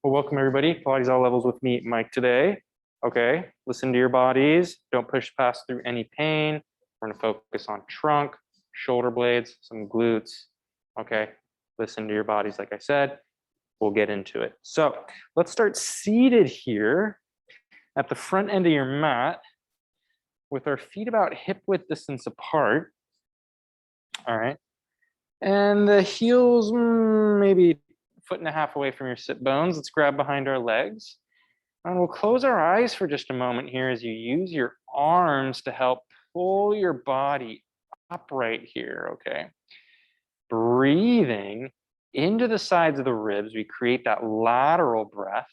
Well, welcome everybody. Pilates All Levels with me, Mike, today. Okay, listen to your bodies. Don't push past through any pain. We're gonna focus on trunk, shoulder blades, some glutes. Okay, listen to your bodies, like I said. We'll get into it. So let's start seated here at the front end of your mat with our feet about hip width distance apart. All right, and the heels maybe 1.5 feet away from your sit bones. Let's grab behind our legs. And we'll close our eyes for just a moment here as you use your arms to help pull your body upright here, okay? Breathing into the sides of the ribs, we create that lateral breath,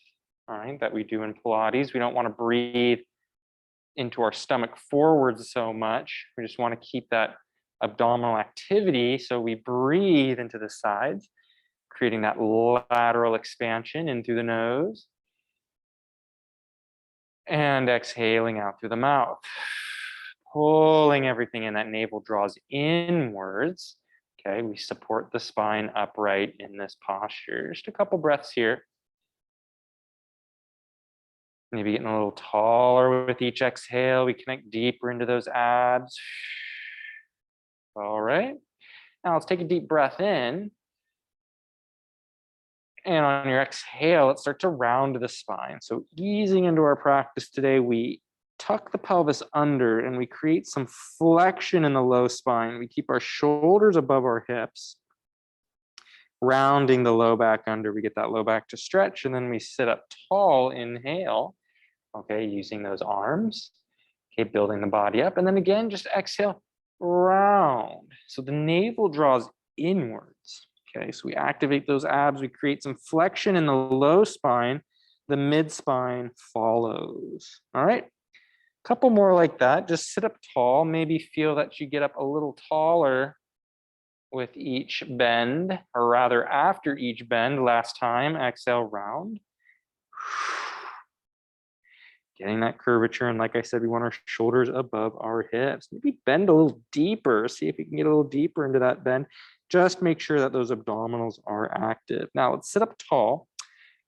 all right, that we do in Pilates. We don't want to breathe into our stomach forwards so much. We just want to keep that abdominal activity. So we breathe into the sides, creating that lateral expansion in through the nose. And exhaling out through the mouth. Pulling everything in, that navel draws inwards. Okay, we support the spine upright in this posture. Just a couple breaths here. Maybe getting a little taller with each exhale. We connect deeper into those abs. All right. Now let's take a deep breath in. And on your exhale, let's start to round the spine. So easing into our practice today, we tuck the pelvis under and we create some flexion in the low spine. We keep our shoulders above our hips, rounding the low back under. We get that low back to stretch, and then we sit up tall, inhale, okay, using those arms, okay, building the body up. And then again, just exhale, round. So the navel draws inwards. Okay, so we activate those abs, we create some flexion in the low spine, the mid spine follows. All right, a couple more like that. Just sit up tall, maybe feel that you get up a little taller with each bend, or rather after each bend. Last time, exhale, round. Getting that curvature, and like I said, we want our shoulders above our hips. Maybe bend a little deeper, see if you can get a little deeper into that bend. Just make sure that those abdominals are active. Now let's sit up tall,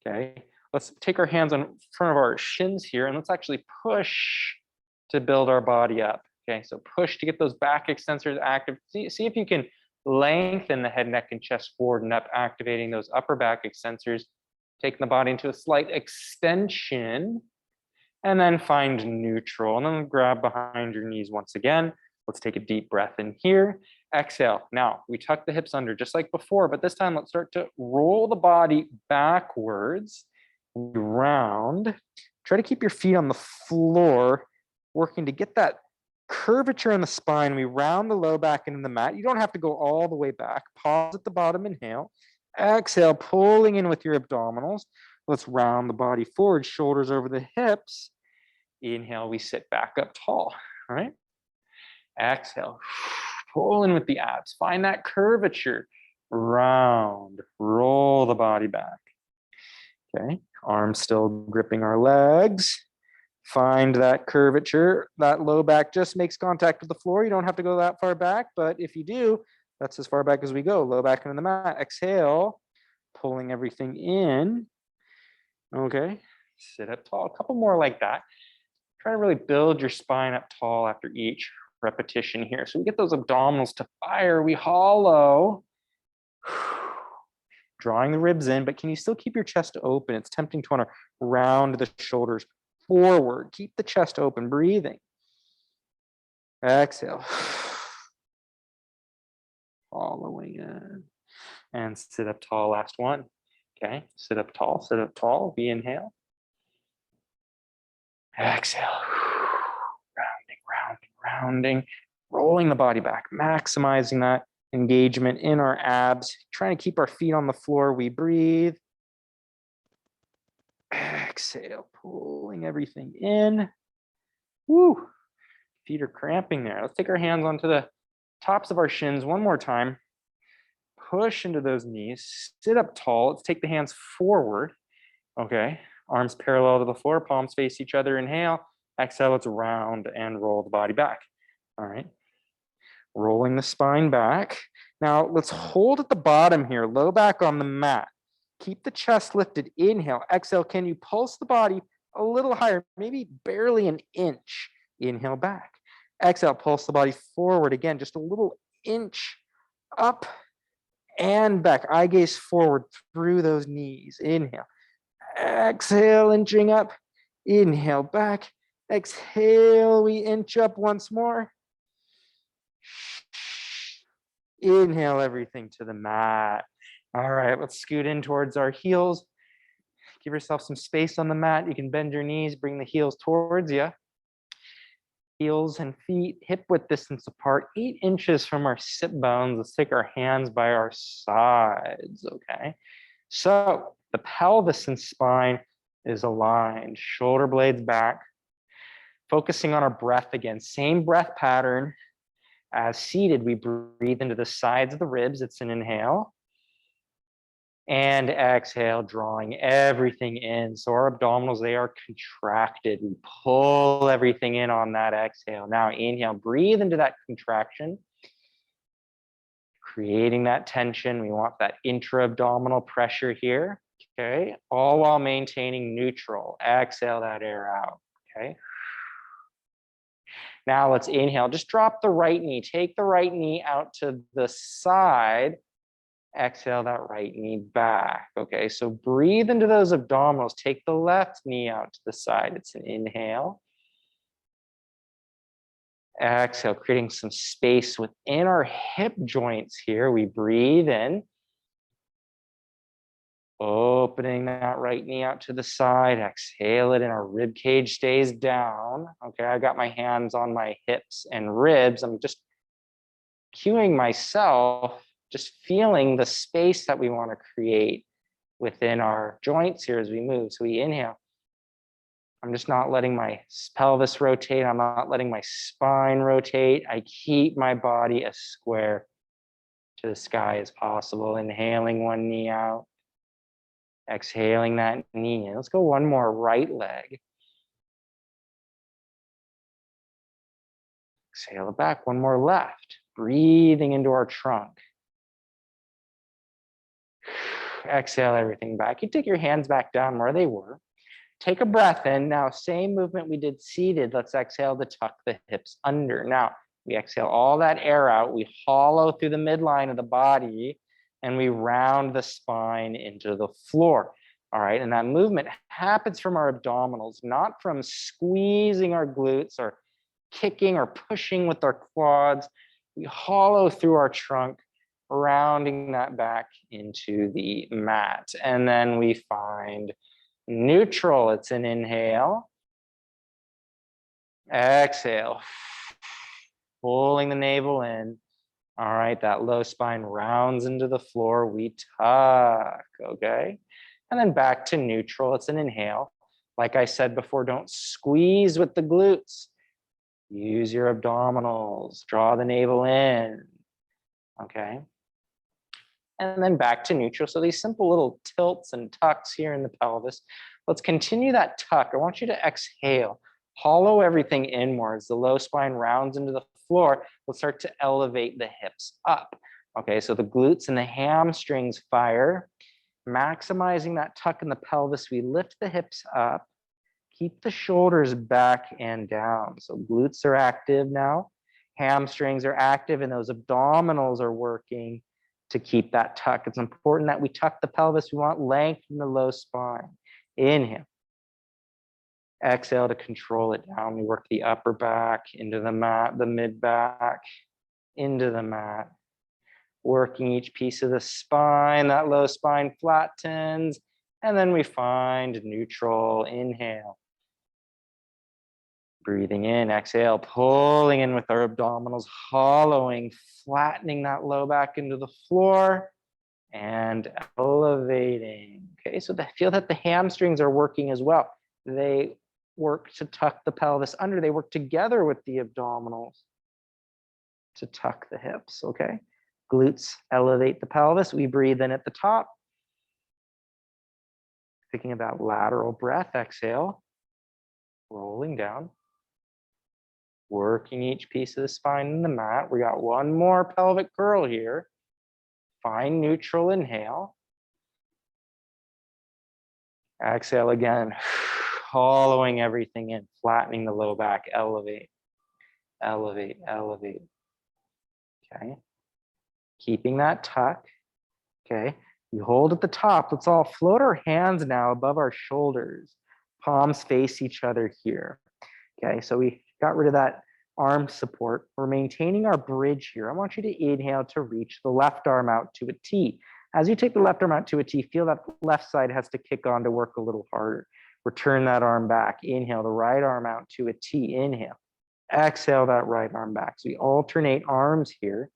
okay? Let's take our hands in front of our shins here and let's actually push to build our body up, okay? So push to get those back extensors active. See if you can lengthen the head, neck, and chest forward and up, activating those upper back extensors, taking the body into a slight extension, and then find neutral. And then grab behind your knees once again. Let's take a deep breath in here. Exhale. Now, we tuck the hips under just like before, but this time let's start to roll the body backwards, round. Try to keep your feet on the floor, working to get that curvature in the spine. We round the low back into the mat. You don't have to go all the way back. Pause at the bottom, inhale. Exhale, pulling in with your abdominals. Let's round the body forward, shoulders over the hips. Inhale, we sit back up tall, all right? Exhale, pull in with the abs. Find that curvature. Round, roll the body back. Okay, arms still gripping our legs. Find that curvature. That low back just makes contact with the floor. You don't have to go that far back, but if you do, that's as far back as we go. Low back into the mat. Exhale, pulling everything in. Okay, sit up tall. A couple more like that. Try to really build your spine up tall after each repetition here. So we get those abdominals to fire. We hollow, drawing the ribs in, but can you still keep your chest open? It's tempting to want to round the shoulders forward. Keep the chest open, breathing. Exhale. Hollowing in. And sit up tall, last one. Okay, sit up tall. We inhale. Exhale. Rounding, rolling the body back, maximizing that engagement in our abs, trying to keep our feet on the floor. We breathe. Exhale, pulling everything in. Woo, feet are cramping there. Let's take our hands onto the tops of our shins one more time. Push into those knees, sit up tall. Let's take the hands forward. Okay, arms parallel to the floor, palms face each other. Inhale. Exhale, let's round and roll the body back. All right, rolling the spine back. Now let's hold at the bottom here, low back on the mat. Keep the chest lifted. Inhale. Exhale. Can you pulse the body a little higher? Maybe barely an inch. Inhale back. Exhale. Pulse the body forward. Again, just a little inch up and back. Eye gaze forward through those knees. Inhale. Exhale, inching up. Inhale back. Exhale, we inch up once more. Inhale everything to the mat. All right, let's scoot in towards our heels. Give yourself some space on the mat. You can bend your knees, bring the heels towards you. Heels and feet hip width distance apart, 8 inches from our sit bones. Let's take our hands by our sides, okay? So the pelvis and spine is aligned, shoulder blades back. Focusing on our breath again, same breath pattern as seated. We breathe into the sides of the ribs. It's an inhale. And exhale, drawing everything in. So our abdominals, they are contracted. We pull everything in on that exhale. Now inhale, breathe into that contraction, creating that tension. We want that intra-abdominal pressure here, okay? All while maintaining neutral. Exhale that air out, okay? Now let's inhale, just drop the right knee. Take the right knee out to the side. Exhale that right knee back. Okay, so breathe into those abdominals. Take the left knee out to the side. It's an inhale. Exhale, creating some space within our hip joints here. We breathe in. Opening that right knee out to the side. Exhale it and our rib cage stays down. Okay, I got my hands on my hips and ribs. I'm just cueing myself, just feeling the space that we want to create within our joints here as we move. So we inhale. I'm just not letting my pelvis rotate. I'm not letting my spine rotate. I keep my body as square to the sky as possible. Inhaling one knee out. Exhaling that knee in. Let's go one more, right leg. Exhale it back, one more left. Breathing into our trunk. Exhale everything back. You take your hands back down where they were. Take a breath in. Now, same movement we did seated. Let's exhale to tuck the hips under. Now, we exhale all that air out. We hollow through the midline of the body and we round the spine into the floor. All right, and that movement happens from our abdominals, not from squeezing our glutes or kicking or pushing with our quads. We hollow through our trunk, rounding that back into the mat. And then we find neutral. It's an inhale. Exhale. Pulling the navel in. All right, that low spine rounds into the floor. We tuck, okay? And then back to neutral. It's an inhale. Like I said before, don't squeeze with the glutes. Use your abdominals. Draw the navel in, okay? And then back to neutral. So these simple little tilts and tucks here in the pelvis. Let's continue that tuck. I want you to exhale. Hollow everything in more as the low spine rounds into the floor. We'll start to elevate the hips up. Okay, so the glutes and the hamstrings fire. Maximizing that tuck in the pelvis, we lift the hips up. Keep the shoulders back and down. So glutes are active now. Hamstrings are active and those abdominals are working to keep that tuck. It's important that we tuck the pelvis. We want length in the low spine. Inhale. Exhale to control it down. We work the upper back into the mat, the mid back, into the mat. Working each piece of the spine, that low spine flattens. And then we find neutral. Inhale. Breathing in, exhale, pulling in with our abdominals, hollowing, flattening that low back into the floor and elevating. Okay, so feel that the hamstrings are working as well. They work to tuck the pelvis under. They work together with the abdominals to tuck the hips, okay? Glutes elevate the pelvis. We breathe in at the top. Thinking about lateral breath, exhale, rolling down. Working each piece of the spine in the mat. We got one more pelvic curl here. Find neutral, inhale. Exhale again, hollowing everything in, flattening the low back, elevate, elevate, elevate. Okay. Keeping that tuck. Okay. We hold at the top. Let's all float our hands now above our shoulders. Palms face each other here. Okay. So we got rid of that arm support. We're maintaining our bridge here. I want you to inhale to reach the left arm out to a T. As you take the left arm out to a T, feel that left side has to kick on to work a little harder. Return that arm back. Inhale the right arm out to a T. Inhale. Exhale that right arm back. So we alternate arms here.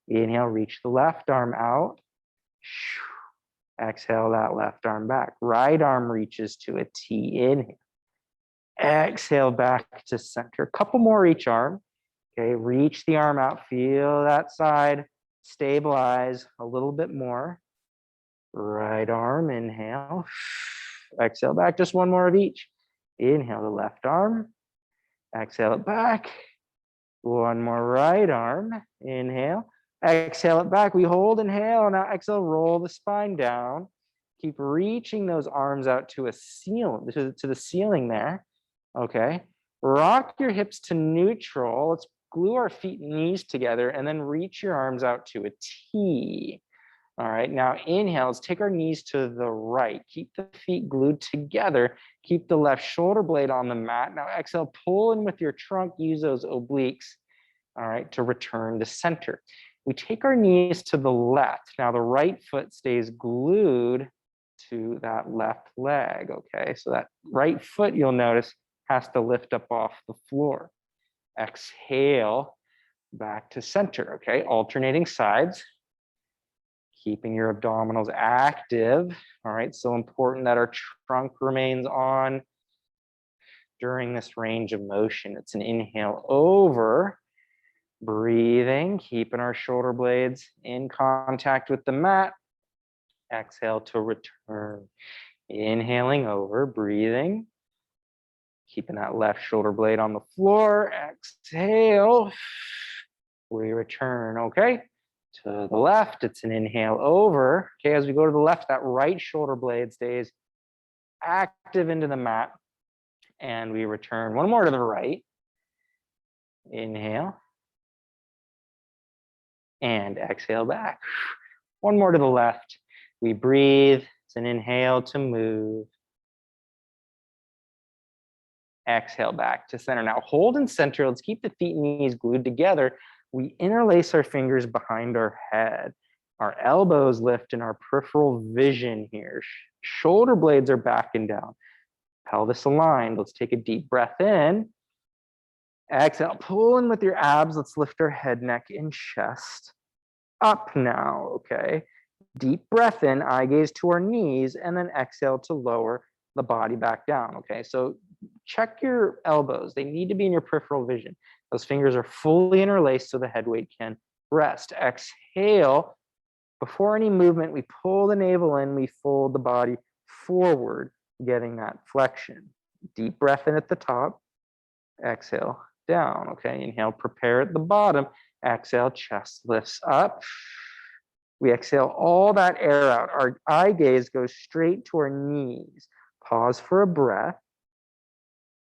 Inhale, reach the left arm out. Exhale that left arm back. Right arm reaches to a T. Inhale. Exhale back to center. A couple more each arm. Okay, reach the arm out. Feel that side. Stabilize a little bit more. Right arm, inhale. Exhale back. Just one more of each. Inhale the left arm. Exhale it back. One more right arm. Inhale. Exhale it back. We hold, inhale. Now exhale, roll the spine down. Keep reaching those arms out to a ceiling, to the ceiling there. Okay. Rock your hips to neutral. Let's glue our feet and knees together and then reach your arms out to a T. All right. Now inhale. Let's take our knees to the right. Keep the feet glued together. Keep the left shoulder blade on the mat. Now exhale, pull in with your trunk. Use those obliques. All right. To return to center. We take our knees to the left. Now the right foot stays glued to that left leg. Okay. So that right foot, you'll notice, has to lift up off the floor. Exhale back to center. Okay. Alternating sides. Keeping your abdominals active. All right. So important that our trunk remains on during this range of motion. It's an inhale over. Breathing, keeping our shoulder blades in contact with the mat. Exhale to return. Inhaling over, breathing. Keeping that left shoulder blade on the floor. Exhale. We return, okay? To the left, it's an inhale over. Okay, as we go to the left, that right shoulder blade stays active into the mat. And we return. One more to the right. Inhale. And exhale back. One more to the left. We breathe. It's an inhale to move. Exhale back to center. Now hold in center. Let's keep the feet and knees glued together. We interlace our fingers behind our head. Our elbows lift in our peripheral vision here. Shoulder blades are back and down. Pelvis aligned. Let's take a deep breath in. Exhale, pull in with your abs. Let's lift our head, neck, and chest. Up now, okay? Deep breath in, eye gaze to our knees, and then exhale to lower the body back down, okay? So check your elbows. They need to be in your peripheral vision. Those fingers are fully interlaced so the head weight can rest. Exhale. Before any movement, we pull the navel in, we fold the body forward, getting that flexion. Deep breath in at the top. Exhale down, okay? Inhale, prepare at the bottom. Exhale, chest lifts up. We exhale all that air out. Our eye gaze goes straight to our knees. Pause for a breath.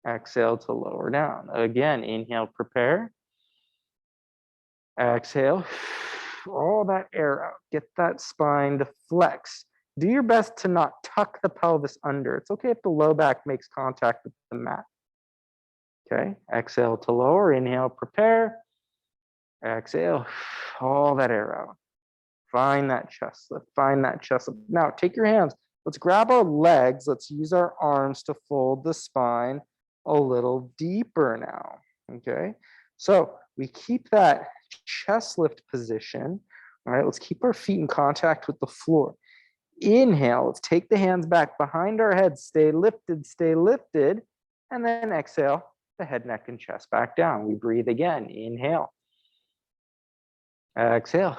Exhale to lower down. Again, inhale, prepare. Exhale, all that air out. Get that spine to flex. Do your best to not tuck the pelvis under. It's okay if the low back makes contact with the mat. Okay, exhale to lower, inhale, prepare. Exhale, all that air out. Find that chest lift, find that chest lift. Now take your hands, let's grab our legs, let's use our arms to fold the spine a little deeper now, okay? So we keep that chest lift position, all right? Let's keep our feet in contact with the floor. Inhale, let's take the hands back behind our head, stay lifted, and then exhale, the head, neck, and chest back down. We breathe again, inhale. Exhale,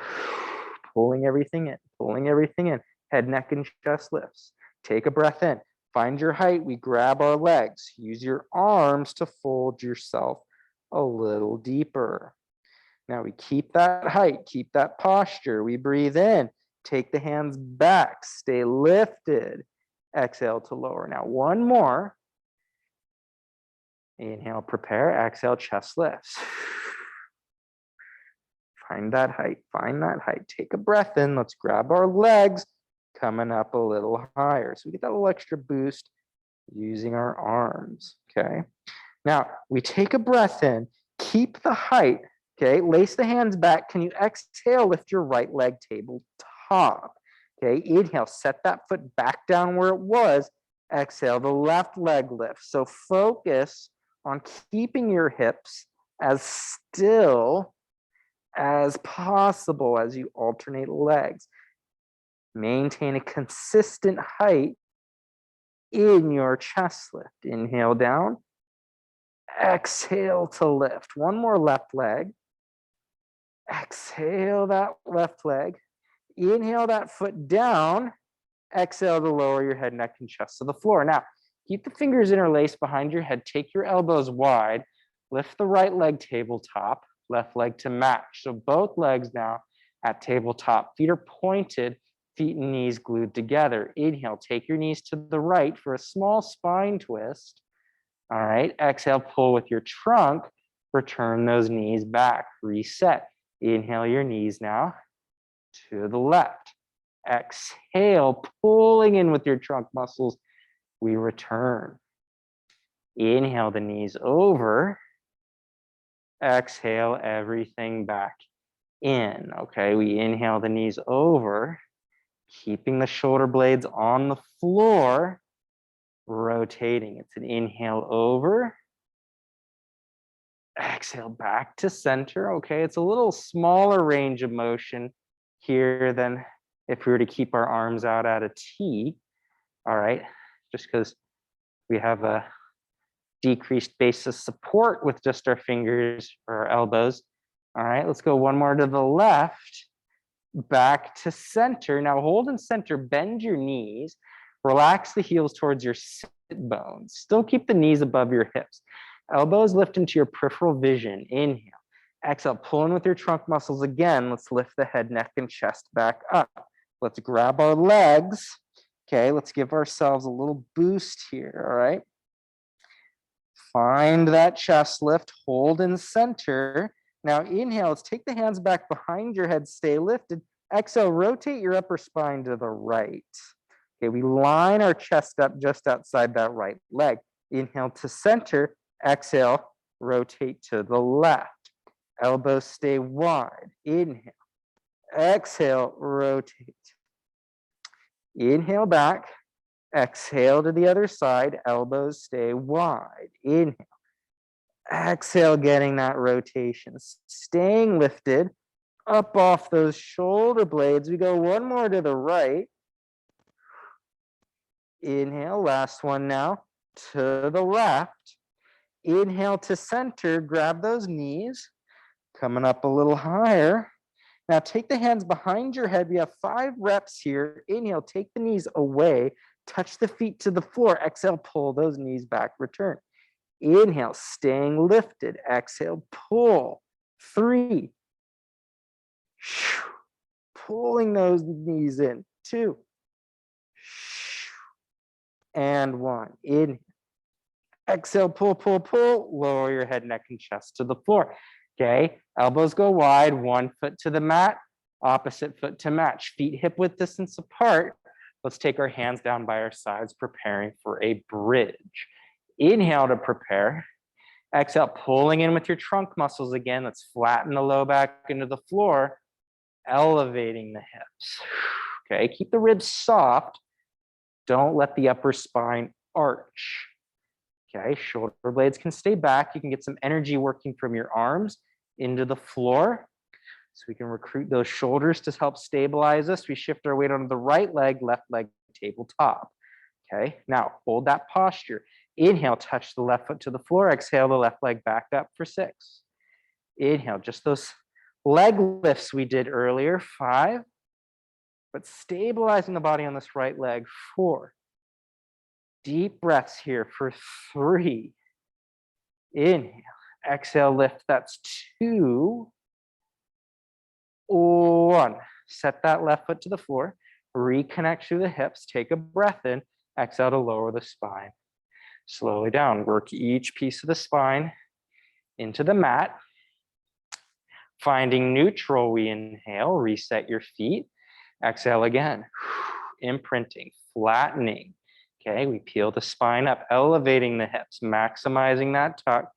pulling everything in, head, neck, and chest lifts. Take a breath in, find your height. We grab our legs, use your arms to fold yourself a little deeper. Now we keep that height, keep that posture. We breathe in, take the hands back, stay lifted. exhale to lower. Now, one more. Inhale, prepare, exhale, chest lifts. Find that height, find that height. Take a breath in. Let's grab our legs, coming up a little higher. So we get that little extra boost using our arms, okay? Now, we take a breath in, keep the height, okay? Lace the hands back. Can you exhale, lift your right leg tabletop, okay? Inhale, set that foot back down where it was. Exhale, the left leg lifts. So focus on keeping your hips as still as possible as you alternate legs. Maintain a consistent height in your chest lift. Inhale down, exhale to lift. One more left leg. Exhale that left leg. Inhale that foot down. Exhale to lower your head, neck, and chest to the floor. Now, keep the fingers interlaced behind your head. Take your elbows wide. Lift the right leg tabletop, left leg to match. So both legs now at tabletop. Feet are pointed, feet and knees glued together. Inhale, take your knees to the right for a small spine twist. All right, exhale, pull with your trunk. Return those knees back. Reset. Inhale your knees now to the left. Exhale, pulling in with your trunk muscles. We return. Inhale the knees over. Exhale everything back in. Okay, we inhale the knees over, keeping the shoulder blades on the floor, rotating. It's an inhale over. Exhale back to center. Okay, it's a little smaller range of motion here than if we were to keep our arms out at a T. All right, just because we have a decreased base of support with just our fingers or our elbows. All right, let's go one more to the left, back to center. Now hold in center, bend your knees, relax the heels towards your sit bones. Still keep the knees above your hips. Elbows lift into your peripheral vision. Inhale. Exhale, pull in with your trunk muscles again. Let's lift the head, neck, and chest back up. Let's grab our legs. Okay, let's give ourselves a little boost here, all right? Find that chest lift, hold in center. Now inhale, let's take the hands back behind your head, stay lifted. Exhale, rotate your upper spine to the right. Okay, we line our chest up just outside that right leg. Inhale to center, exhale, rotate to the left. Elbows stay wide. Inhale, exhale, rotate. Inhale back, exhale to the other side, elbows stay wide. Inhale, exhale, getting that rotation, staying lifted up off those shoulder blades. We go one more to the right. Inhale, last one now, to the left. Inhale to center, grab those knees, coming up a little higher. Now take the hands behind your head. We have 5 reps here. Inhale, take the knees away, touch the feet to the floor. Exhale, pull those knees back, return. Inhale, staying lifted. Exhale, pull. 3. Pulling those knees in. 2. And 1. Inhale. Exhale, pull, pull, pull. Lower your head, neck, and chest to the floor. Okay, elbows go wide, one foot to the mat, opposite foot to match. Feet hip width distance apart. Let's take our hands down by our sides, preparing for a bridge. Inhale to prepare. Exhale, pulling in with your trunk muscles again. Let's flatten the low back into the floor, elevating the hips. Okay, keep the ribs soft. Don't let the upper spine arch. Okay, shoulder blades can stay back. You can get some energy working from your arms into the floor. So we can recruit those shoulders to help stabilize us. We shift our weight onto the right leg, left leg tabletop. Okay, now hold that posture. Inhale, touch the left foot to the floor. Exhale, the left leg back up for 6. Inhale, just those leg lifts we did earlier, 5. But stabilizing the body on this right leg, 4. Deep breaths here for 3. Inhale, exhale, lift, that's 2. 1. Set that left foot to the floor, reconnect through the hips, take a breath in, Exhale to lower the spine. Slowly down. Work each piece of the spine into the mat. Finding neutral, we inhale, reset your feet. Exhale again. Imprinting, flattening. Okay, we peel the spine up, elevating the hips, maximizing that tuck,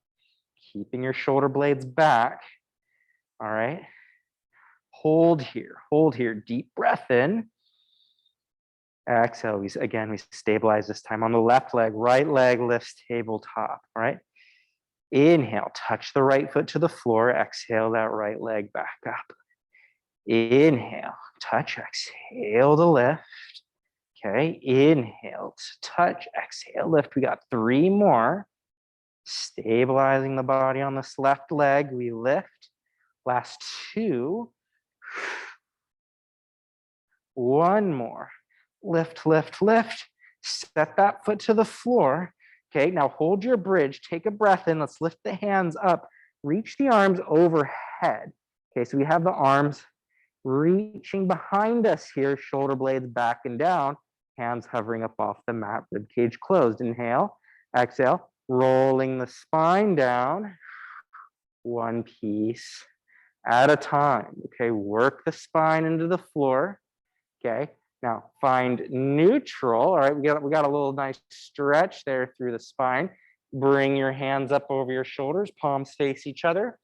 keeping your shoulder blades back. All right. Hold here. Deep breath in. Exhale, we stabilize this time on the left leg. Right leg lifts tabletop. All right. Inhale, touch the right foot to the floor. Exhale that right leg back up. Inhale, touch, exhale to lift. Okay, inhale to touch, exhale, lift. We got 3 more. Stabilizing the body on this left leg, we lift. Last 2. 1 more. Lift, lift, lift. Set that foot to the floor. Okay, now hold your bridge. Take a breath in. Let's lift the hands up. Reach the arms overhead. Okay, so we have the arms reaching behind us here, shoulder blades back and down, hands hovering up off the mat, rib cage closed. Inhale, exhale, rolling the spine down, 1 piece at a time. Okay, work the spine into the floor. Okay, now find neutral. All right, we got a little nice stretch there through the spine. Bring your hands up over your shoulders, palms face each other.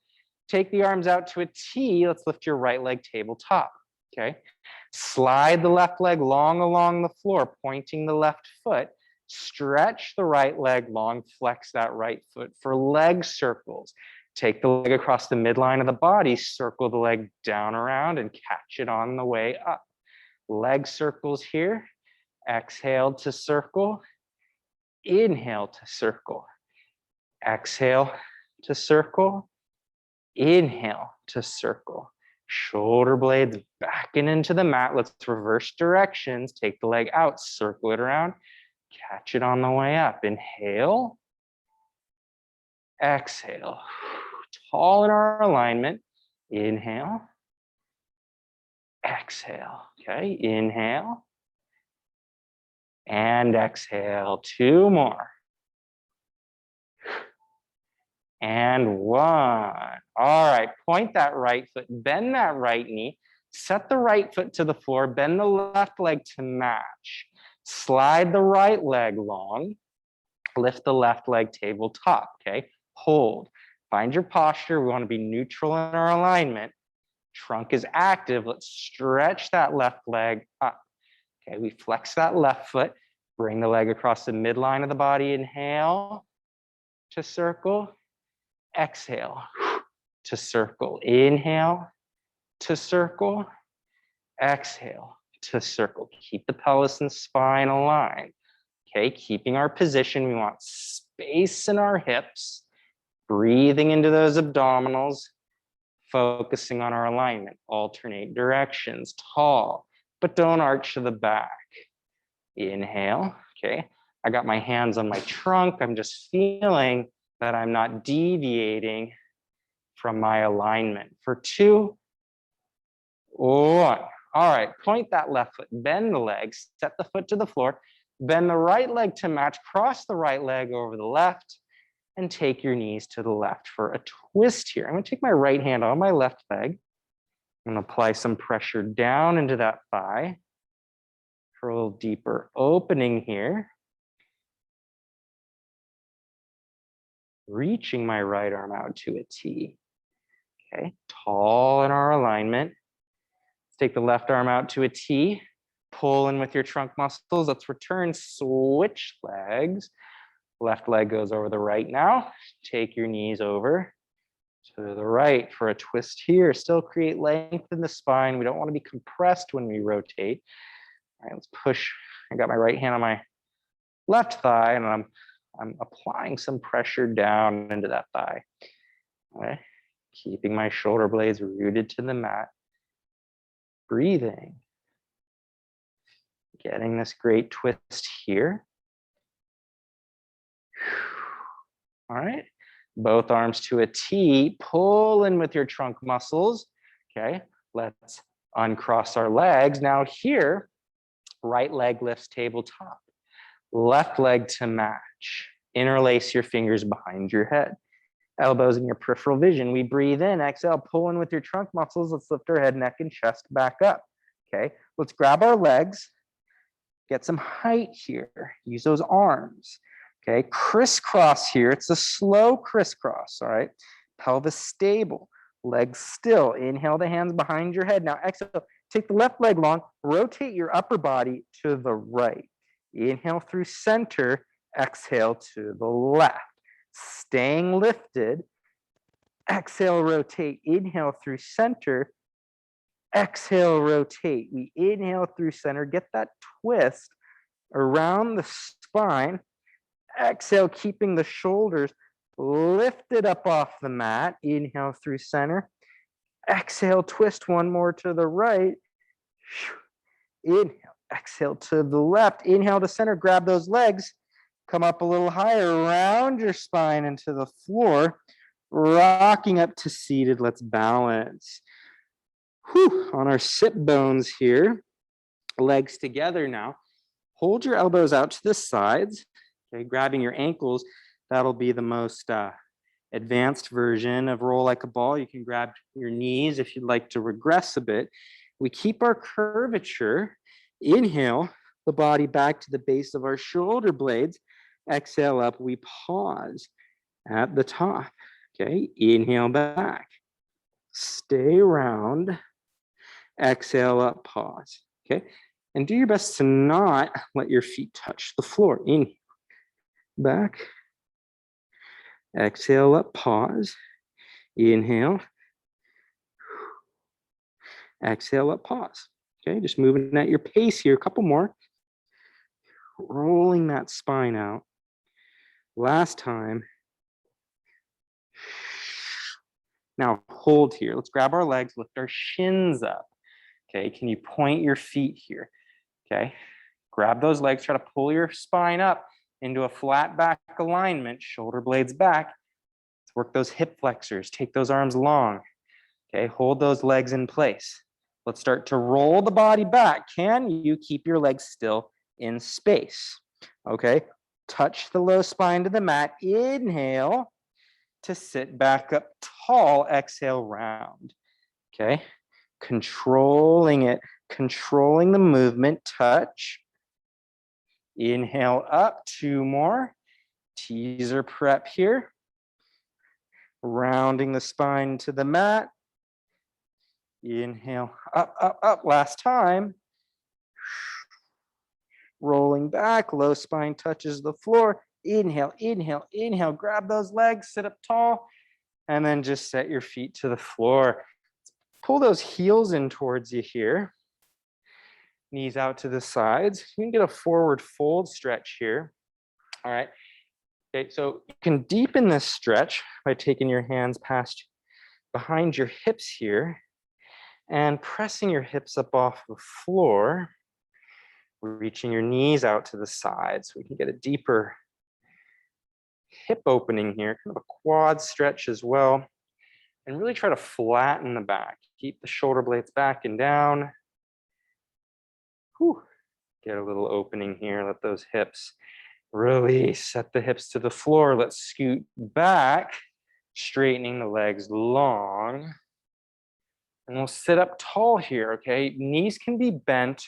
Take the arms out to a T. Let's lift your right leg tabletop. Okay, slide the left leg long along the floor, pointing the left foot. Stretch the right leg long, flex that right foot for leg circles. Take the leg across the midline of the body, circle the leg down around and catch it on the way up. Leg circles here. Exhale to circle. Inhale to circle. Exhale to circle. Inhale to circle. Shoulder blades back and into the mat. Let's reverse directions. Take the leg out, circle it around, catch it on the way up. Inhale. Exhale. Tall in our alignment. Inhale. Exhale. Okay, inhale. And exhale. 2 more. And 1. All right, point that right foot, bend that right knee, set the right foot to the floor, bend the left leg to match. Slide the right leg long, lift the left leg tabletop, okay? Hold, find your posture. We want to be neutral in our alignment. Trunk is active. Let's stretch that left leg up. Okay, we flex that left foot, bring the leg across the midline of the body. Inhale to circle. Exhale to circle. Inhale to circle. Exhale to circle. Keep the pelvis and spine aligned. Okay, keeping our position. We want space in our hips. Breathing into those abdominals. Focusing on our alignment. Alternate directions. Tall, but don't arch to the back. Inhale. Okay, I got my hands on my trunk. I'm just feeling that I'm not deviating from my alignment. For 2, 1. All right, point that left foot, bend the legs, set the foot to the floor, bend the right leg to match, cross the right leg over the left, and take your knees to the left for a twist here. I'm gonna take my right hand on my left leg. I'm gonna apply some pressure down into that thigh for a little deeper opening here. Reaching my right arm out to a T. Okay, tall in our alignment. Let's take the left arm out to a T. Pull in with your trunk muscles. Let's return, switch legs. Left leg goes over the right now. Take your knees over to the right for a twist here. Still create length in the spine. We don't want to be compressed when we rotate. All right, let's push. I got my right hand on my left thigh, and I'm applying some pressure down into that thigh. Okay, keeping my shoulder blades rooted to the mat. Breathing. Getting this great twist here. All right, both arms to a T. Pull in with your trunk muscles. Okay, let's uncross our legs. Now here, right leg lifts tabletop. Left leg to match. Interlace your fingers behind your head. Elbows in your peripheral vision. We breathe in, exhale, pull in with your trunk muscles. Let's lift our head, neck, and chest back up. Okay, let's grab our legs, get some height here. Use those arms. Okay, crisscross here. It's a slow crisscross, all right? Pelvis stable, legs still. Inhale the hands behind your head. Now exhale, take the left leg long, rotate your upper body to the right. Inhale through center, exhale to the left. Staying lifted, exhale, rotate, inhale through center, exhale, rotate. We inhale through center, get that twist around the spine. Exhale, keeping the shoulders lifted up off the mat. Inhale through center. Exhale, twist one more to the right. Inhale, exhale to the left. Inhale to center, grab those legs. Come up a little higher, round your spine into the floor. Rocking up to seated, let's balance. Whew. On our sit bones here, legs together now. Hold your elbows out to the sides, okay, grabbing your ankles. That'll be the most advanced version of roll like a ball. You can grab your knees if you'd like to regress a bit. We keep our curvature. Inhale, the body back to the base of our shoulder blades. Exhale up, we pause at the top. Okay, inhale back. Stay round. Exhale up, pause. Okay, and do your best to not let your feet touch the floor. Inhale, back. Exhale up, pause. Inhale. Exhale up, pause. Okay, just moving at your pace here. A couple more. Rolling that spine out. Last time. Now hold here. Let's grab our legs, lift our shins up. Okay, can you point your feet here? Okay, grab those legs, try to pull your spine up into a flat back alignment, shoulder blades back. Let's work those hip flexors, take those arms long. Okay, hold those legs in place. Let's start to roll the body back. Can you keep your legs still in space? Okay, touch the low spine to the mat. Inhale to sit back up tall. Exhale, round. Okay, controlling it, controlling the movement. Touch. Inhale up, two more. Teaser prep here. Rounding the spine to the mat. Inhale, up, up, up. Last time. Rolling back, low spine touches the floor. Inhale, inhale, inhale. Grab those legs, sit up tall, and then just set your feet to the floor. Pull those heels in towards you here. Knees out to the sides. You can get a forward fold stretch here. All right. Okay, so you can deepen this stretch by taking your hands past behind your hips here and pressing your hips up off the floor, reaching your knees out to the side so we can get a deeper hip opening here, kind of a quad stretch as well, and really try to flatten the back. Keep the shoulder blades back and down. Whew. Get a little opening here, let those hips release, set the hips to the floor. Let's scoot back, straightening the legs long. And we'll sit up tall here, okay? Knees can be bent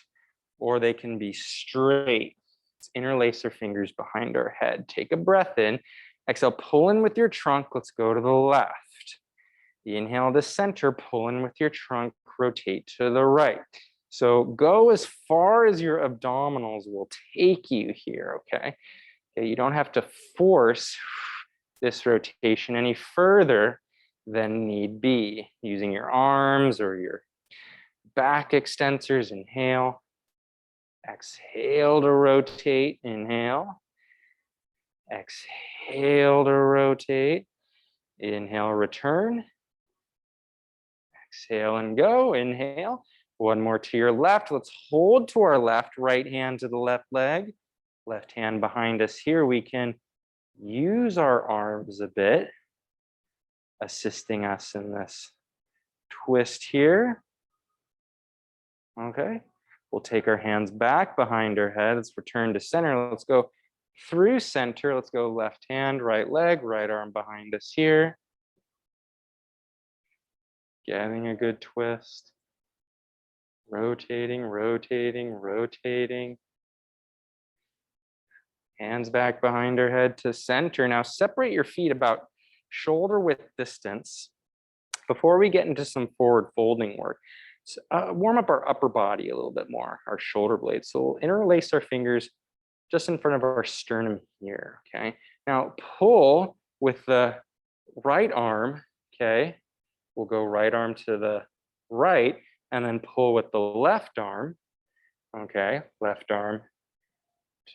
or they can be straight. Let's interlace our fingers behind our head. Take a breath in. Exhale, pull in with your trunk. Let's go to the left. Inhale to center, pull in with your trunk, rotate to the right. So go as far as your abdominals will take you here, okay? Okay, you don't have to force this rotation any further than need be. Using your arms or your back extensors, inhale. Exhale to rotate, inhale. Exhale to rotate. Inhale, return. Exhale and go, inhale. One more to your left. Let's hold to our left, right hand to the left leg. Left hand behind us here. We can use our arms a bit, assisting us in this twist here. Okay. We'll take our hands back behind our head. Let's return to center. Let's go through center. Let's go left hand, right leg, right arm behind us here. Getting a good twist. Rotating, rotating, rotating. Hands back behind our head to center. Now separate your feet about shoulder width distance. Before we get into some forward folding work, warm up our upper body a little bit more, our shoulder blades. So we'll interlace our fingers just in front of our sternum here, okay? Now pull with the right arm, okay? We'll go right arm to the right and then pull with the left arm, okay? Left arm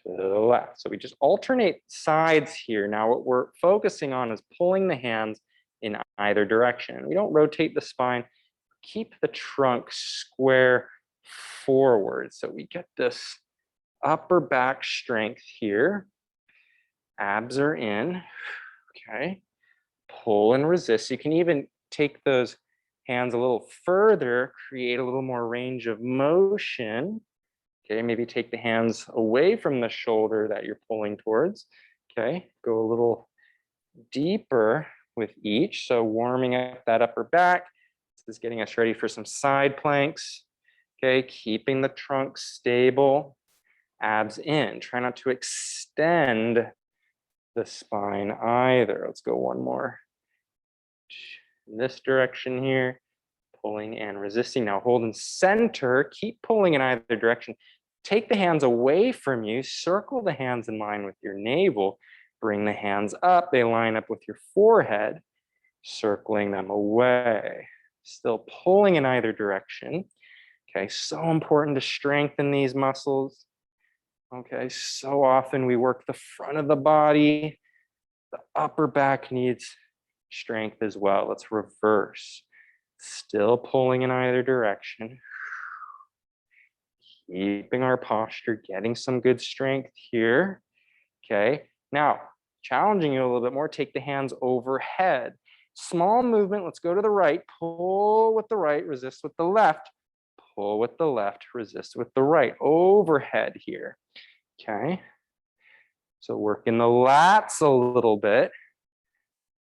to the left. So we just alternate sides here. Now what we're focusing on is pulling the hands in either direction. We don't rotate the spine. Keep the trunk square forward. So we get this upper back strength here. Abs are in, okay? Pull and resist. You can even take those hands a little further, create a little more range of motion. Okay, maybe take the hands away from the shoulder that you're pulling towards. Okay, go a little deeper with each. So warming up that upper back. This is getting us ready for some side planks. Okay, keeping the trunk stable, abs in. Try not to extend the spine either. Let's go one more. In this direction here, pulling and resisting. Now hold in center, keep pulling in either direction. Take the hands away from you, circle the hands in line with your navel, bring the hands up, they line up with your forehead, circling them away. Still pulling in either direction. Okay, so important to strengthen these muscles. Okay, so often we work the front of the body, the upper back needs strength as well. Let's reverse. Still pulling in either direction. Keeping our posture, getting some good strength here. Okay, now challenging you a little bit more, take the hands overhead. Small movement, let's go to the right, pull with the right, resist with the left, pull with the left, resist with the right, overhead here. Okay, so working the lats a little bit.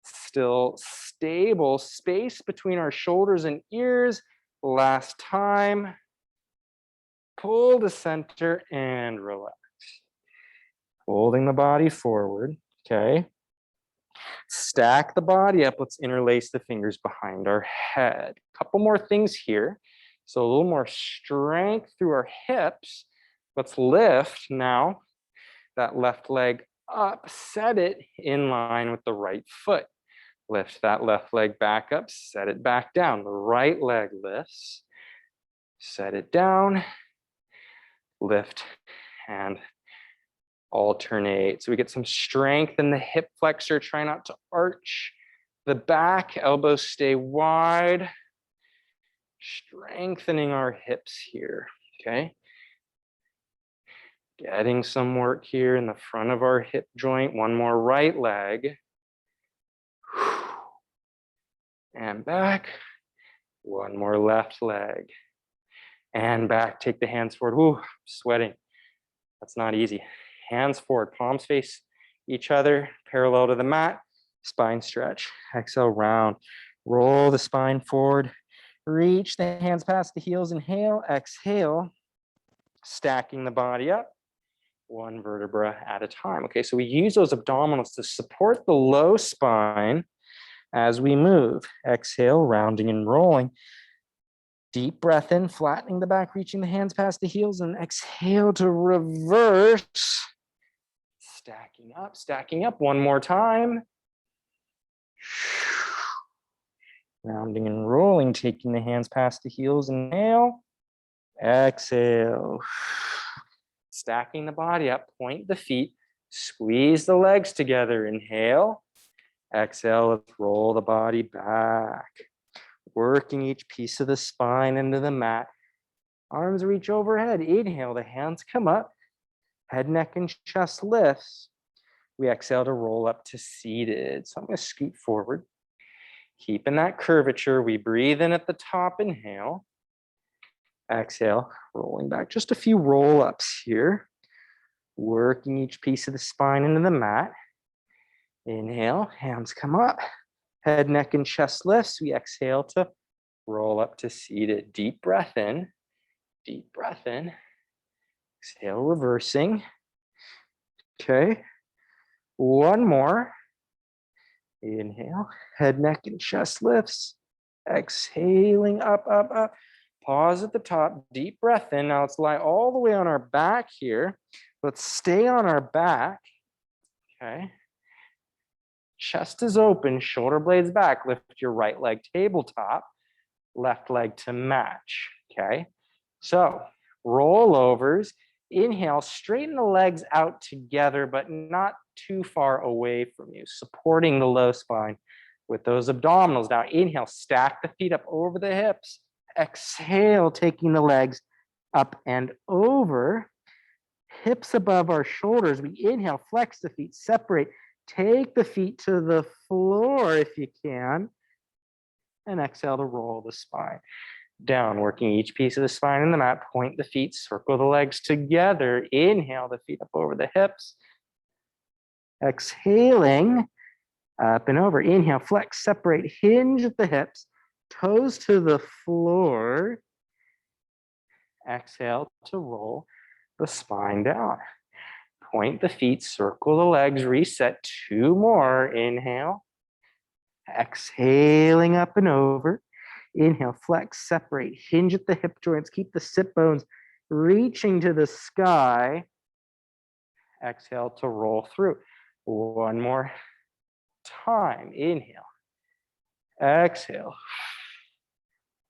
Still stable, space between our shoulders and ears. Last time. Pull to center and relax. Holding the body forward, okay? Stack the body up. Let's interlace the fingers behind our head. Couple more things here. So a little more strength through our hips. Let's lift now that left leg up, set it in line with the right foot. Lift that left leg back up, set it back down. The right leg lifts, set it down, lift and alternate. So we get some strength in the hip flexor. Try not to arch the back, elbows stay wide. Strengthening our hips here, okay? Getting some work here in the front of our hip joint. One more right leg. And back. One more left leg. And back, take the hands forward. Ooh, sweating. That's not easy. Hands forward, palms face each other, parallel to the mat. Spine stretch. Exhale, round. Roll the spine forward. Reach the hands past the heels. Inhale, exhale. Stacking the body up. One vertebra at a time. Okay, so we use those abdominals to support the low spine as we move. Exhale, rounding and rolling. Deep breath in, flattening the back, reaching the hands past the heels, and exhale to reverse. Stacking up one more time. Rounding and rolling, taking the hands past the heels, inhale, exhale. Stacking the body up, point the feet, squeeze the legs together, inhale, exhale, let's roll the body back. Working each piece of the spine into the mat. Arms reach overhead. Inhale, the hands come up. Head, neck, and chest lifts. We exhale to roll up to seated. So I'm going to scoot forward. Keeping that curvature. We breathe in at the top, inhale. Exhale, rolling back. Just a few roll-ups here. Working each piece of the spine into the mat. Inhale, hands come up. Head, neck, and chest lifts. We exhale to roll up to seated. Deep breath in. Deep breath in. Exhale, reversing. Okay. One more. Inhale. Head, neck, and chest lifts. Exhaling up, up, up. Pause at the top. Deep breath in. Now let's lie all the way on our back here. Let's stay on our back. Okay. Chest is open, shoulder blades back. Lift your right leg tabletop, left leg to match. Okay. So rollovers. Inhale, straighten the legs out together, but not too far away from you, supporting the low spine with those abdominals. Now inhale, stack the feet up over the hips. Exhale, taking the legs up and over. Hips above our shoulders. We inhale, flex the feet, separate. Take the feet to the floor if you can. And exhale to roll the spine down, working each piece of the spine in the mat. Point the feet, circle the legs together. Inhale, the feet up over the hips. Exhaling, up and over. Inhale, flex, separate, hinge at the hips, toes to the floor. Exhale to roll the spine down. Point the feet, circle the legs, reset. Two more. Inhale. Exhaling up and over. Inhale, flex, separate, hinge at the hip joints. Keep the sit bones reaching to the sky. Exhale to roll through. One more time. Inhale. Exhale.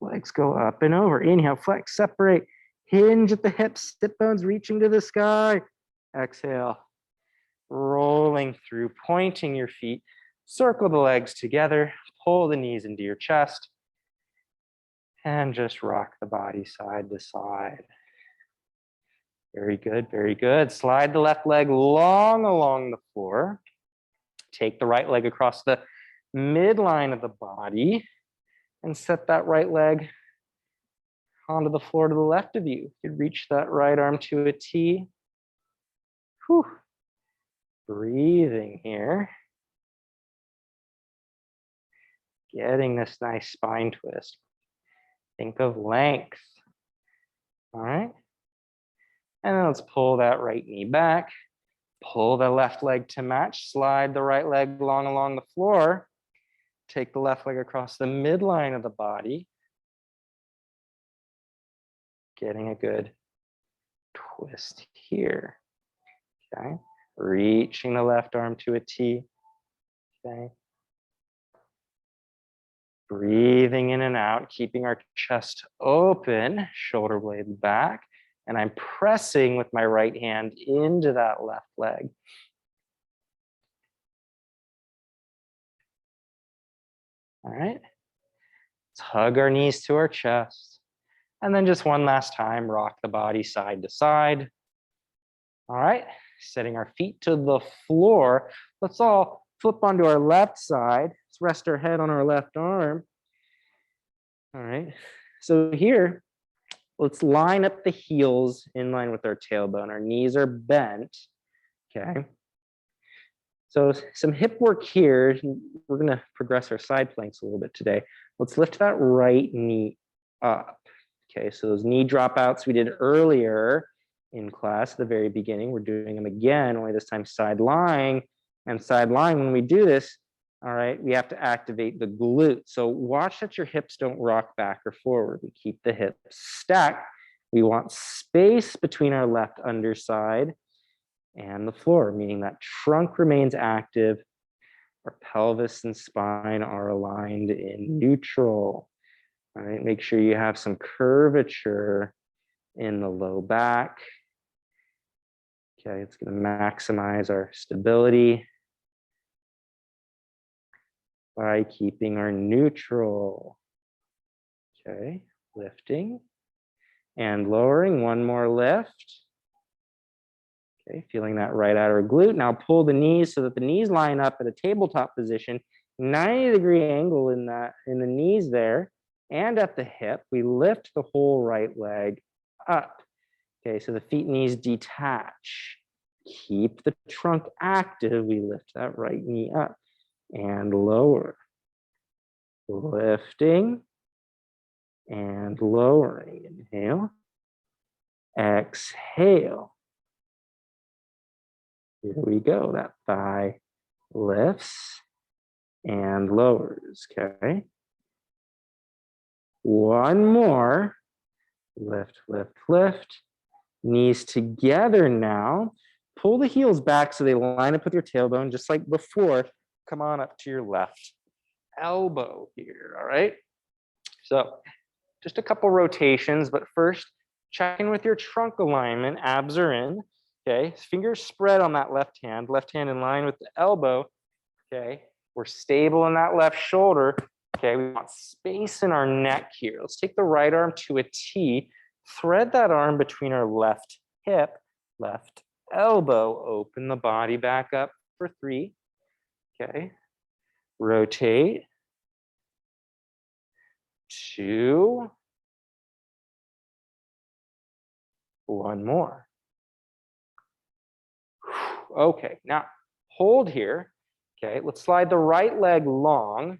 Legs go up and over. Inhale, flex, separate, hinge at the hips, sit bones reaching to the sky. Exhale. Rolling through, pointing your feet. Circle the legs together. Pull the knees into your chest. And just rock the body side to side. Very good, very good. Slide the left leg long along the floor. Take the right leg across the midline of the body and set that right leg onto the floor to the left of you. You could reach that right arm to a T. Whew. Breathing here. Getting this nice spine twist. Think of length. All right. And then let's pull that right knee back. Pull the left leg to match. Slide the right leg along the floor. Take the left leg across the midline of the body. Getting a good twist here. Okay. Reaching the left arm to a T. Okay. Breathing in and out, keeping our chest open, shoulder blades back. And I'm pressing with my right hand into that left leg. All right. Let's hug our knees to our chest. And then just one last time, rock the body side to side. All right. Setting our feet to the floor. Let's all flip onto our left side. Let's rest our head on our left arm. All right. So here, let's line up the heels in line with our tailbone. Our knees are bent. Okay. So some hip work here. We're going to progress our side planks a little bit today. Let's lift that right knee up. Okay. So those knee dropouts we did earlier in class at the very beginning, we're doing them again, only this time side lying. And side lying, when we do this, all right, we have to activate the glute. So watch that your hips don't rock back or forward. We keep the hips stacked. We want space between our left underside and the floor, meaning that trunk remains active. Our pelvis and spine are aligned in neutral. All right, make sure you have some curvature in the low back. Okay, it's going to maximize our stability by keeping our neutral. Okay, lifting and lowering. One more lift. Okay, feeling that right outer glute. Now pull the knees so that the knees line up at a tabletop position. 90-degree angle in the knees there. and at the hip. We lift the whole right leg up. Okay, so the feet and knees detach. Keep the trunk active. We lift that right knee up and lower. Lifting and lowering. Inhale. Exhale. Here we go. That thigh lifts and lowers. Okay. One more. Lift, lift, lift. Knees together now. Pull the heels back so they line up with your tailbone, just like before. Come on up to your left elbow here, all right? So just a couple rotations, but first, check in with your trunk alignment. Abs are in, okay? Fingers spread on that left hand in line with the elbow, okay? We're stable in that left shoulder, okay? We want space in our neck here. Let's take the right arm to a T, thread that arm between our left hip, left elbow, open the body back up for 3, okay? Rotate, 2, 1 more. Okay, now hold here. Okay, let's slide the right leg long,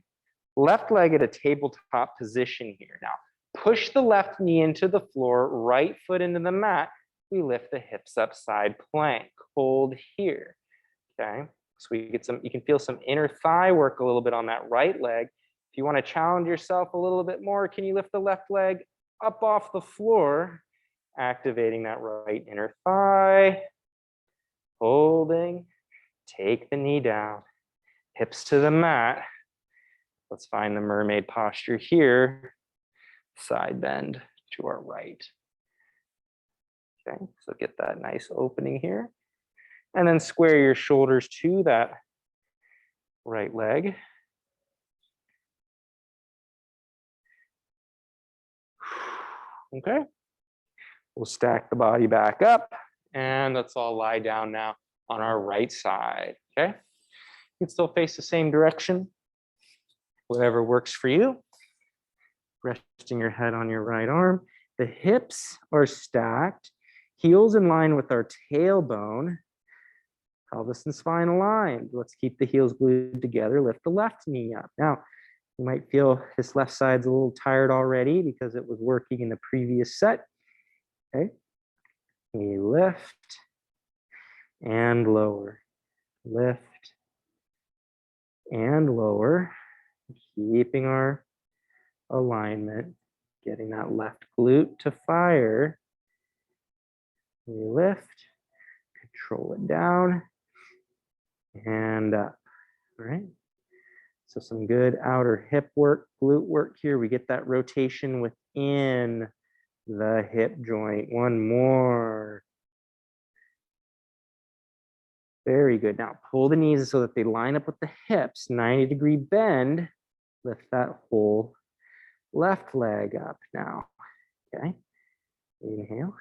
left leg at a tabletop position here. Now, push the left knee into the floor, right foot into the mat. We lift the hips up, side plank. Hold here. Okay, so we get some, you can feel some inner thigh work a little bit on that right leg. If you want to challenge yourself a little bit more, can you lift the left leg up off the floor, activating that right inner thigh, holding, take the knee down, hips to the mat. Let's find the mermaid posture here, side bend to our right. Okay, so get that nice opening here. And then square your shoulders to that right leg. Okay, we'll stack the body back up and let's all lie down now on our right side, okay? You can still face the same direction, whatever works for you. Resting your head on your right arm. The hips are stacked, heels in line with our tailbone, pelvis and spine aligned. Let's keep the heels glued together. Lift the left knee up. Now, you might feel this left side's a little tired already because it was working in the previous set. Okay. We lift and lower. Lift and lower. Keeping our alignment. Getting that left glute to fire. We lift. Control it down. And up. All right. So some good outer hip work, glute work here. We get that rotation within the hip joint. One more. Very good. Now pull the knees so that they line up with the hips. 90-degree bend. Lift that whole left leg up now. Okay. Inhale.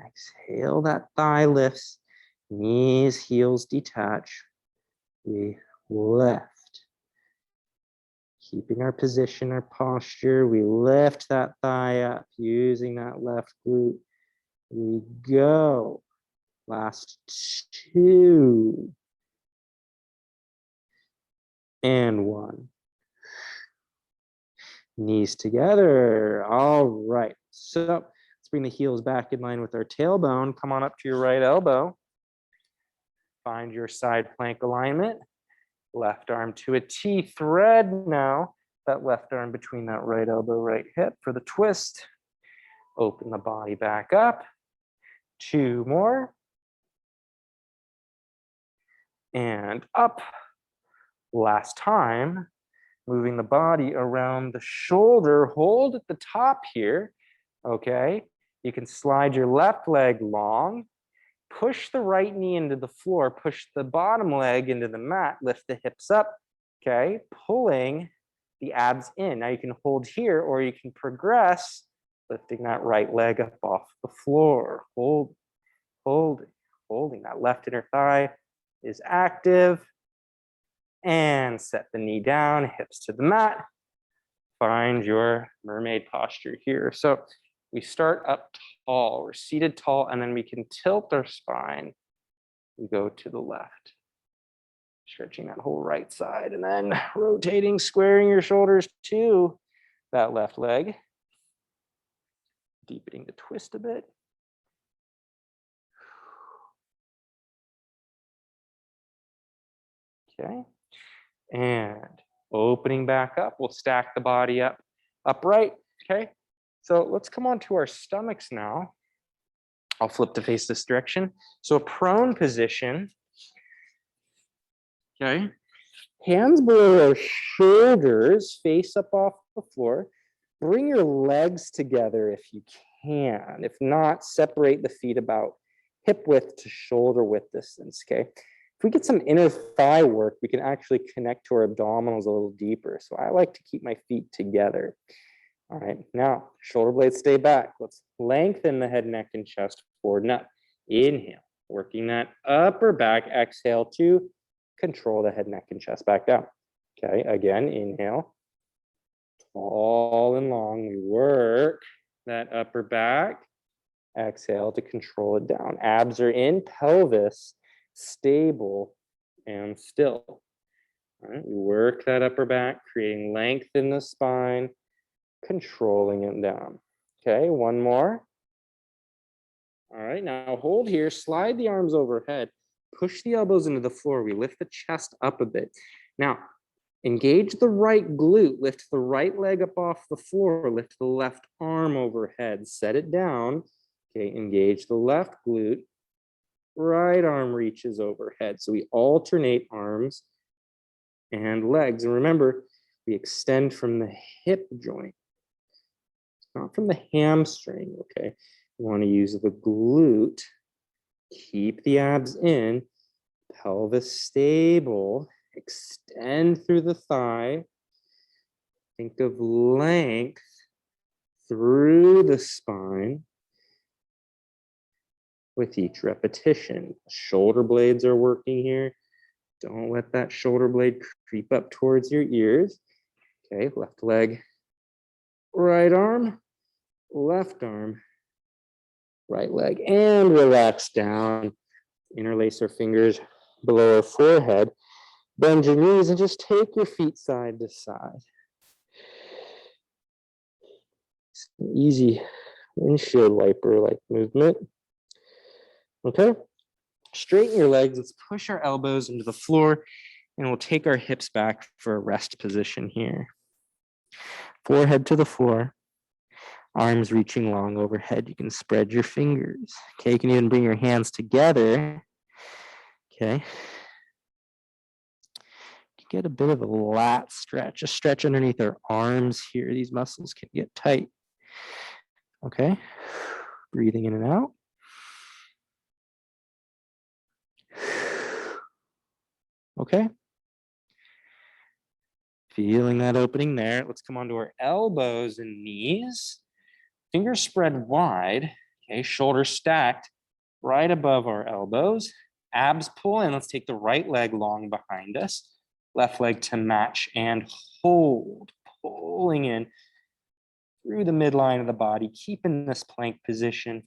Exhale. That thigh lifts. Knees, heels detach. We lift. Keeping our position, our posture, we lift that thigh up using that left glute. We go. Last 2. And 1. Knees together. All right. So let's bring the heels back in line with our tailbone. Come on up to your right elbow. Find your side plank alignment. Left arm to a T, thread now that left arm between that right elbow, right hip for the twist. Open the body back up. 2 more. And up. Last time, moving the body around the shoulder. Hold at the top here, okay? You can slide your left leg long. Push the right knee into the floor, push the bottom leg into the mat, lift the hips up, okay? Pulling the abs in. Now you can hold here or you can progress, lifting that right leg up off the floor. Holding. That left inner thigh is active. And set the knee down, hips to the mat. find your mermaid posture here. So we start up tall, we're seated tall, and then we can tilt our spine. We go to the left, stretching that whole right side, and then rotating, squaring your shoulders to that left leg, deepening the twist a bit. Okay, and opening back up, we'll stack the body up upright. Okay, so let's come on to our stomachs now. I'll flip to face this direction. So a prone position. Okay, hands below our shoulders, face up off the floor. Bring your legs together if you can. If not, separate the feet about hip width to shoulder width distance, okay? If we get some inner thigh work, we can actually connect to our abdominals a little deeper. So I like to keep my feet together. All right, now shoulder blades stay back. Let's lengthen the head, neck, and chest forward and up. Inhale, working that upper back. Exhale to control the head, neck, and chest back down. Okay, again, inhale. Tall and long, we work that upper back. Exhale to control it down. Abs are in, pelvis stable and still. All right, we work that upper back, creating length in the spine, controlling it down. Okay, one more. All right, now hold here, slide the arms overhead, push the elbows into the floor. We lift the chest up a bit. Now, engage the right glute, lift the right leg up off the floor, lift the left arm overhead, set it down. Okay, engage the left glute, right arm reaches overhead. So we alternate arms and legs. And remember, we extend from the hip joint, not from the hamstring, okay? You want to use the glute, keep the abs in, pelvis stable, extend through the thigh. Think of length through the spine with each repetition. Shoulder blades are working here. Don't let that shoulder blade creep up towards your ears. Okay, left leg, right arm, left arm, right leg, and relax down. Interlace our fingers below our forehead. Bend your knees and just take your feet side to side. It's an easy windshield wiper-like movement. Okay, straighten your legs. Let's push our elbows into the floor and we'll take our hips back for a rest position here. Forehead to the floor, arms reaching long overhead. You can spread your fingers. Okay, you can even bring your hands together. Okay. Get a bit of a lat stretch, a stretch underneath our arms here. These muscles can get tight. Okay, breathing in and out. Okay. Feeling that opening there. Let's come onto our elbows and knees. Fingers spread wide. Okay, shoulders stacked right above our elbows. Abs pull in. Let's take the right leg long behind us. Left leg to match and hold. Pulling in through the midline of the body, keeping this plank position.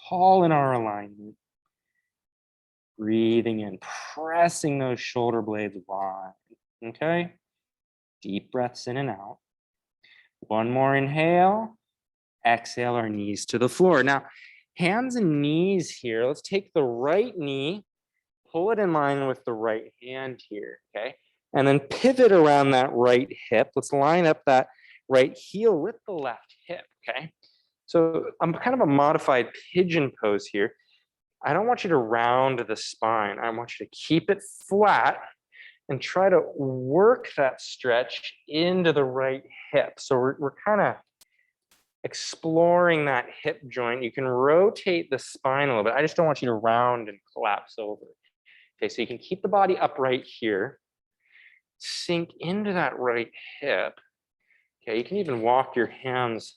Tall in our alignment. Breathing in, pressing those shoulder blades wide. Okay? Deep breaths in and out. One more inhale. Exhale our knees to the floor. Now, hands and knees here. Let's take the right knee, pull it in line with the right hand here, okay? And then pivot around that right hip. Let's line up that right heel with the left hip, okay? So I'm kind of a modified pigeon pose here. I don't want you to round the spine. I want you to keep it flat and try to work that stretch into the right hip. So we're kind of exploring that hip joint. You can rotate the spine a little bit. I just don't want you to round and collapse over. Okay, so you can keep the body upright here. Sink into that right hip. Okay, you can even walk your hands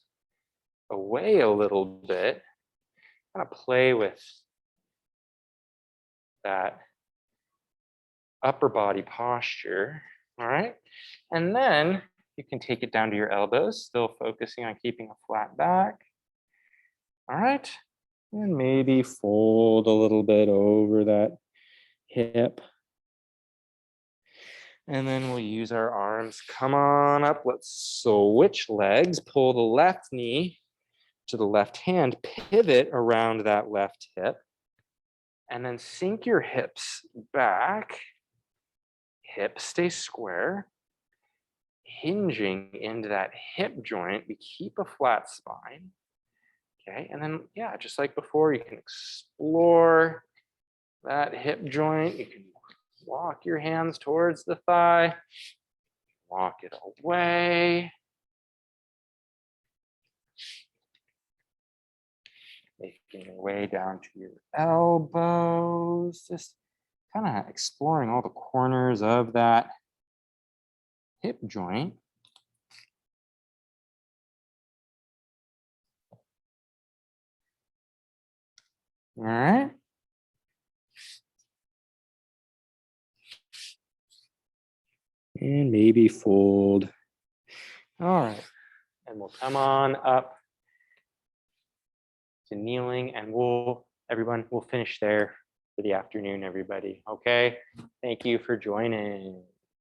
away a little bit. Kind of play with that upper body posture. All right, and then You can take it down to your elbows, still focusing on keeping a flat back. All right. And maybe fold a little bit over that hip. And then we'll use our arms. Come on up. Let's switch legs. Pull the left knee to the left hand. Pivot around that left hip. And then sink your hips back. Hips stay square. Hinging into that hip joint. We keep a flat spine. Okay, and then, yeah, just like before, you can explore that hip joint. You can walk your hands towards the thigh, walk it away. Making your way down to your elbows, just kind of exploring all the corners of that hip joint. All right. And maybe fold. All right. And we'll come on up to kneeling, and everyone, we'll finish there for the afternoon, everybody. Okay. Thank you for joining.